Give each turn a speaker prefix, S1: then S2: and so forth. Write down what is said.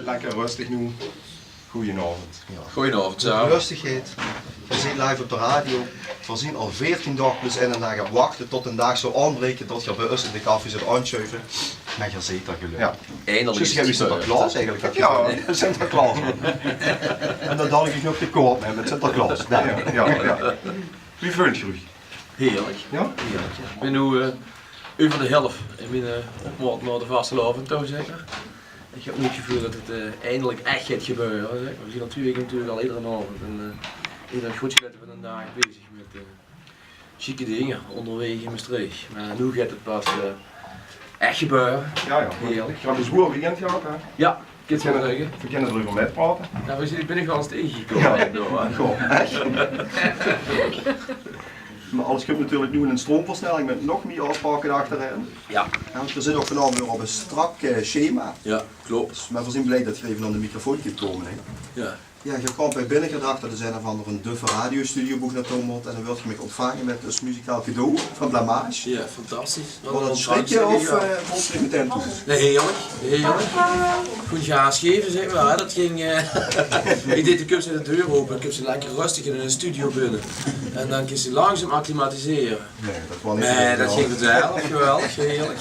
S1: lekker rustig nu. Goedenavond.
S2: Ja.
S3: Goedenavond,
S2: De
S3: zo.
S2: rustigheid. We zien live op de radio. We zien al 14 dagen plus en dan gaan wachten tot een dag zo aanbreken dat je bij ons in de koffie zit aanschuiven. En je ziet dat geluk.
S1: Ja.
S3: Eindelijk
S2: Dus
S3: is
S2: jij
S3: het
S2: bent Sinterklaas eigenlijk.
S1: Ja,
S2: Sinterklaas. En dan had ik nog gekocht met Sinterklaas.
S1: ja, ja. Wie vult je?
S3: Heerlijk.
S1: Ja?
S3: Heerlijk. Ik ben nu over de helft in mijn opmaat naar de vastelavond toe, zeker. Ik heb nu het gevoel dat het eindelijk echt gaat gebeuren. Zeg. We zien al 2 weken natuurlijk al iedere avond. En iedere goed gelet van een dag bezig met chique dingen onderweg in Maastricht. Maar nu gaat het pas echt gebeuren.
S1: Ja.
S3: Heerlijk.
S1: We hebben een zwoer weekend gehad, hè?
S3: Ja, ik kan het wel zeggen.
S1: We kunnen erover met praten.
S3: Ja, ik ben ik wel eens tegengekomen.
S1: Goh, echt? Maar alles komt natuurlijk nu in een stroomversnelling met nog meer afspraken achterin.
S3: Ja.
S2: Want we zitten ook vanavond weer op een strak schema.
S3: Ja, klopt.
S2: Dus, maar we zijn blij dat je even aan de microfoon kunt komen. Hè.
S3: Ja.
S2: Ja, je komt bij binnengedacht dat er zijn of andere een duffe radiostudio boek naartoe moet en dan word je me ontvangen met een muzikaal cadeau van Blamage.
S3: Ja, fantastisch.
S2: Wordt dat schrik of vol je meteen toe?
S3: Nee, heerlijk, heerlijk. Goed gas geven, zeg maar. Dat ging. Ik deed de kups in de deur open, ik heb ze lekker rustig in een studio binnen. En dan kun je ze langzaam acclimatiseren.
S2: Nee, dat was niet
S3: Nee, dat ging vanzelf, geweldig, heerlijk.